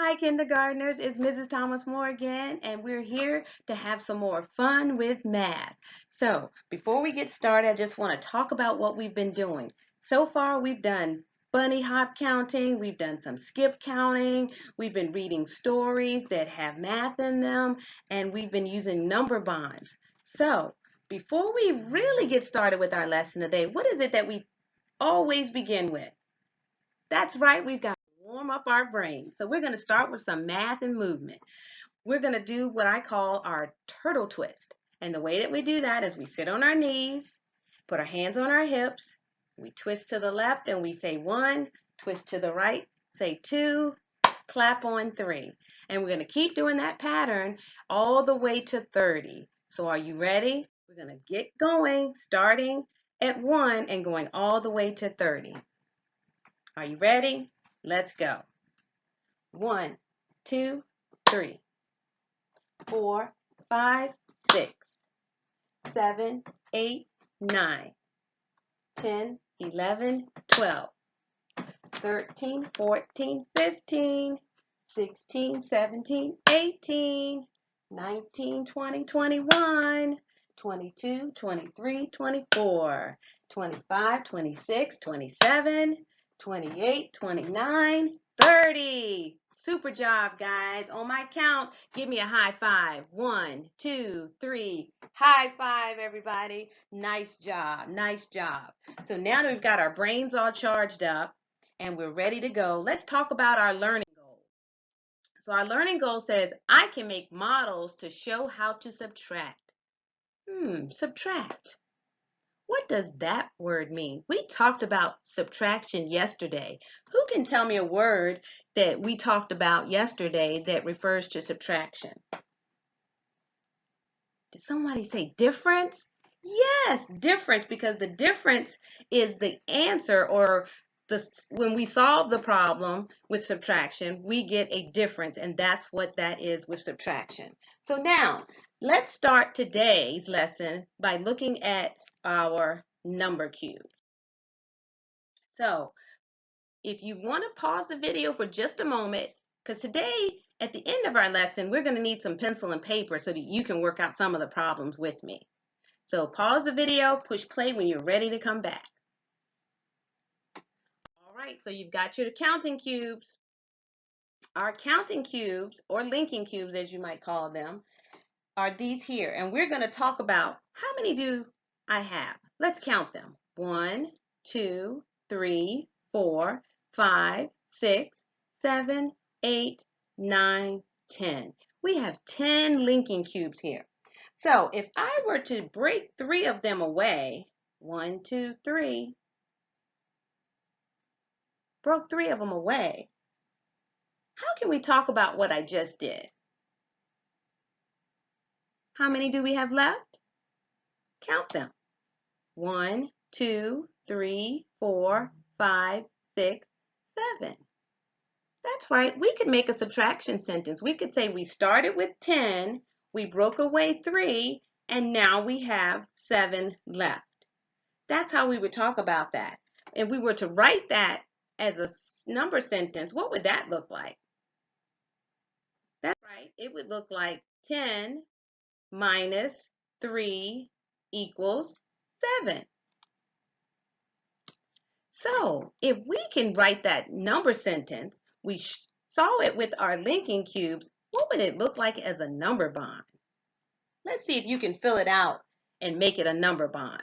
Hi, kindergartners. It's Mrs. Thomas Moore again, and we're here to have some more fun with math. So, before we get started, I just want to talk about what we've been doing. So far, we've done bunny hop counting, we've done some skip counting, we've been reading stories that have math in them, and we've been using number bonds. So, before we really get started with our lesson today, what is it that we always begin with? That's right, we've got warm up our brain. So we're going to start with some math and movement. We're going to do what I call our turtle twist. And the way that we do that is we sit on our knees, put our hands on our hips, we twist to the left and we say 1, twist to the right, say 2, clap on 3. And we're going to keep doing that pattern all the way to 30. So are you ready? We're going to get going, starting at 1 and going all the way to 30. Are you ready? Let's go. 1, 2, 3, 4, 5, 6, 7, 8, 9, 10, 11, 12, 13, 14, 15, 16, 17, 18, 19, 20, 21, 22, 23, 24, 25, 26, 27, 28, 29, 30. Super job, guys. On my count, give me a high five. 1, 2, 3. High five, everybody. Nice job. Nice job. So now that we've got our brains all charged up and we're ready to go, let's talk about our learning goal. So our learning goal says, I can make models to show how to subtract. Subtract. What does that word mean? We talked about subtraction yesterday. Who can tell me a word that we talked about yesterday that refers to subtraction? Did somebody say difference? Yes, difference, because the difference is the answer, or when we solve the problem with subtraction, we get a difference, and that's what that is with subtraction. So now, let's start today's lesson by looking at our number cubes. So if you want to pause the video for just a moment, because today at the end of our lesson, we're going to need some pencil and paper so that you can work out some of the problems with me. So pause the video, push play when you're ready to come back. All right, so you've got your counting cubes. Our counting cubes, or linking cubes as you might call them, are these here. And we're going to talk about how many do I have. Let's count them. 1, 2, 3, 4, 5, 6, 7, 8, 9, 10. We have 10 linking cubes here. So if I were to break 3 of them away, 1, 2, 3, broke 3 of them away, how can we talk about what I just did? How many do we have left? Count them. 1, 2, 3, 4, 5, 6, 7. That's right. We could make a subtraction sentence. We could say we started with 10, we broke away 3, and now we have 7 left. That's how we would talk about that. If we were to write that as a number sentence, what would that look like? That's right. It would look like 10 minus 3 equals 7. So if we can write that number sentence, we saw it with our linking cubes, what would it look like as a number bond? Let's see if you can fill it out and make it a number bond.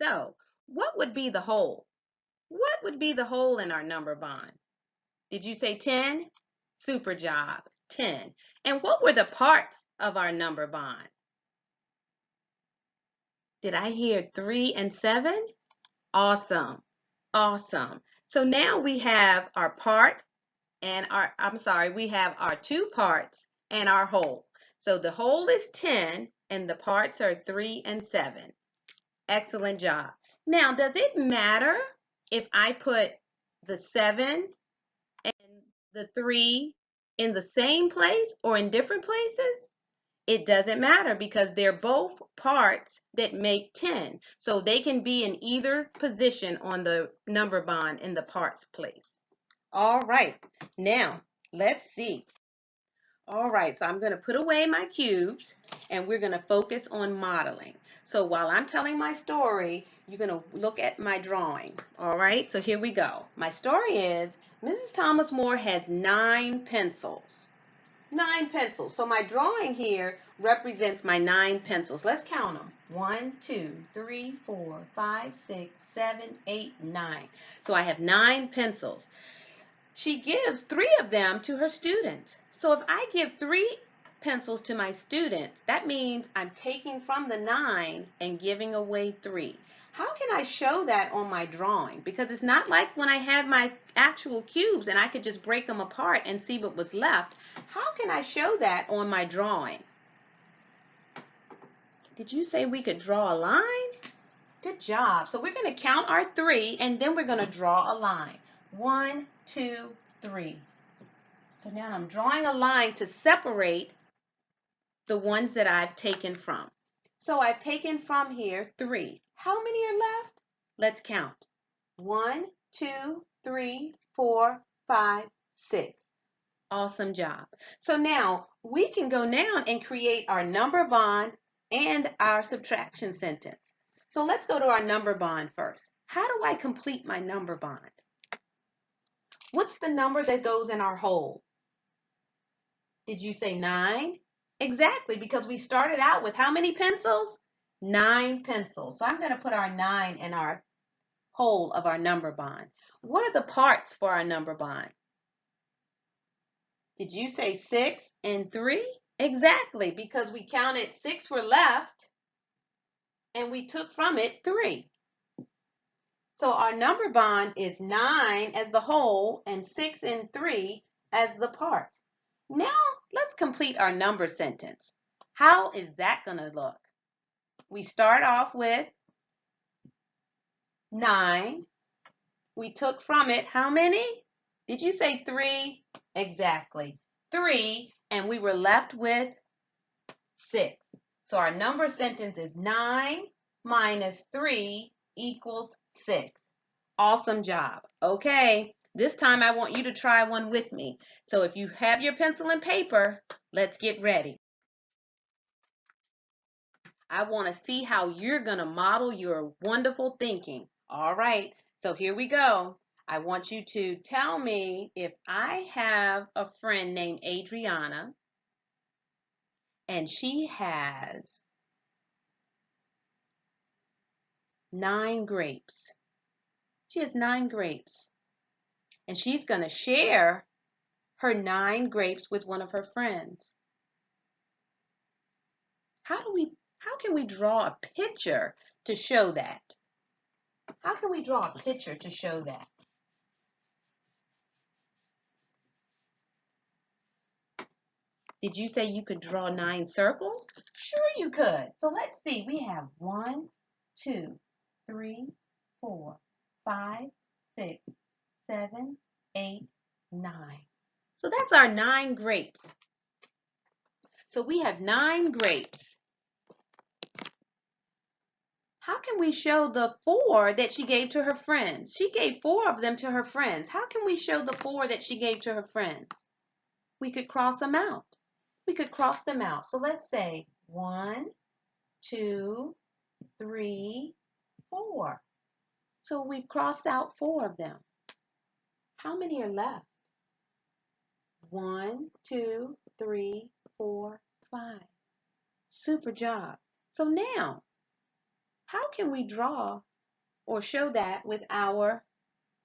So what would be the whole? What would be the whole in our number bond? Did you say 10? Super job, 10. And what were the parts of our number bond? Did I hear 3 and 7? Awesome, awesome. So now we have our part and we have our 2 parts and our whole. So the whole is 10 and the parts are 3 and 7. Excellent job. Now, does it matter if I put the 7 and the 3 in the same place or in different places? It doesn't matter because they're both parts that make 10. So they can be in either position on the number bond in the parts place. All right, now let's see. All right, so I'm going to put away my cubes and we're going to focus on modeling. So while I'm telling my story, you're going to look at my drawing. All right, so here we go. My story is Mrs. Thomas More has 9 pencils. 9 pencils. So my drawing here represents my 9 pencils. Let's count them. 1, 2, 3, 4, 5, 6, 7, 8, 9. So I have 9 pencils. She gives 3 of them to her students. So if I give 3 pencils to my students, that means I'm taking from the 9 and giving away 3. How can I show that on my drawing? Because it's not like when I had my actual cubes and I could just break them apart and see what was left. How can I show that on my drawing? Did you say we could draw a line? Good job. So we're going to count our 3 and then we're going to draw a line. 1, 2, 3. So now I'm drawing a line to separate the ones that I've taken from. So I've taken from here 3. How many are left? Let's count. 1, 2, 3, 4, 5, 6. Awesome job. So now we can go down and create our number bond and our subtraction sentence. So let's go to our number bond first. How do I complete my number bond? What's the number that goes in our whole? Did you say 9? Exactly, because we started out with how many pencils? 9 pencils. So I'm going to put our 9 in our whole of our number bond. What are the parts for our number bond? Did you say 6 and 3? Exactly, because we counted 6 were left and we took from it 3. So our number bond is 9 as the whole and 6 and 3 as the part. Now let's complete our number sentence. How is that going to look? We start off with 9. We took from it how many? Did you say 3? Exactly. 3, and we were left with 6. So our number sentence is 9 minus 3 equals 6. Awesome job. Okay, this time I want you to try one with me. So if you have your pencil and paper, let's get ready. I want to see how you're going to model your wonderful thinking. All right, so here we go. I want you to tell me if I have a friend named Adriana and she has 9 grapes. She has 9 grapes and she's going to share her 9 grapes with one of her friends. How can we draw a picture to show that? How can we draw a picture to show that? Did you say you could draw 9 circles? Sure you could. So let's see. We have 1, 2, 3, 4, 5, 6, 7, 8, 9. So that's our 9 grapes. So we have 9 grapes. How can we show the 4 that she gave to her friends? She gave 4 of them to her friends. How can we show the 4 that she gave to her friends? We could cross them out. We could cross them out. So let's say 1, 2, 3, 4. So we've crossed out 4 of them. How many are left? 1, 2, 3, 4, 5. Super job. So now, how can we draw or show that with our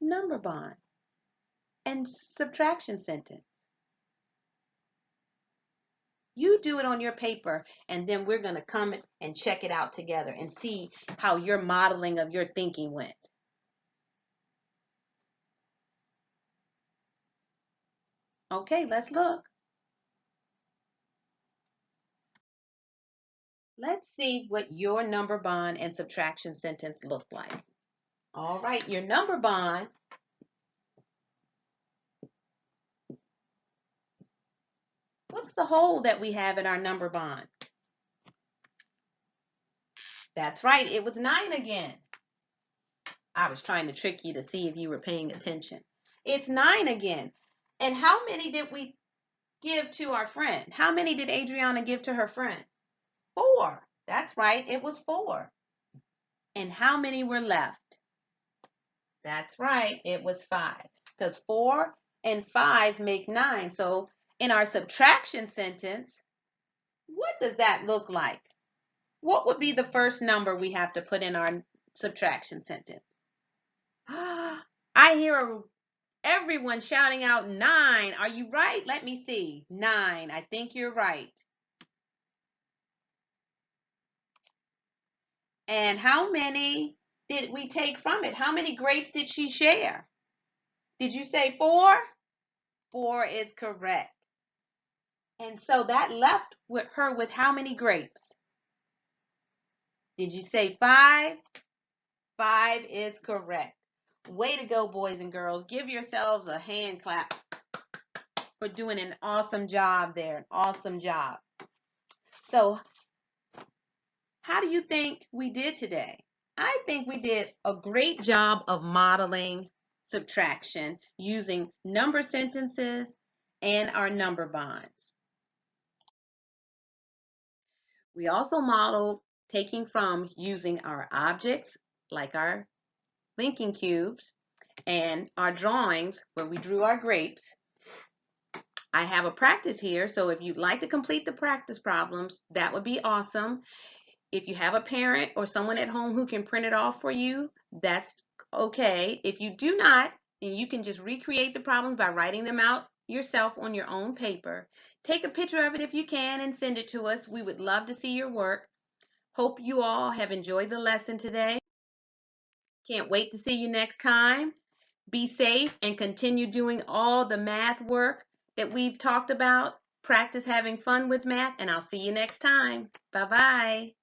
number bond and subtraction sentence? You do it on your paper, and then we're going to come and check it out together and see how your modeling of your thinking went. Okay, let's look. Let's see what your number bond and subtraction sentence look like. All right, your number bond what's the whole that we have in our number bond? That's right, it was 9 again. I was trying to trick you to see if you were paying attention. It's 9 again. And how many did we give to our friend? How many did Adriana give to her friend? 4. That's right, it was 4. And how many were left? That's right, it was 5. Because 4 and 5 make 9. So in our subtraction sentence, what does that look like? What would be the first number we have to put in our subtraction sentence? I hear everyone shouting out 9. Are you right? Let me see. 9. I think you're right. And how many did we take from it? How many grapes did she share? Did you say 4? 4 is correct. And so that left her with how many grapes? Did you say 5? 5 is correct. Way to go, boys and girls. Give yourselves a hand clap for doing an awesome job there. An awesome job. So, how do you think we did today? I think we did a great job of modeling subtraction using number sentences and our number bonds. We also modeled taking from using our objects like our linking cubes and our drawings where we drew our grapes. I have a practice here, so if you'd like to complete the practice problems, that would be awesome. If you have a parent or someone at home who can print it off for you, that's okay. If you do not, then you can just recreate the problems by writing them out yourself on your own paper. Take a picture of it if you can and send it to us. We would love to see your work. Hope you all have enjoyed the lesson today. Can't wait to see you next time. Be safe and continue doing all the math work that we've talked about. Practice having fun with math, and I'll see you next time. Bye-bye.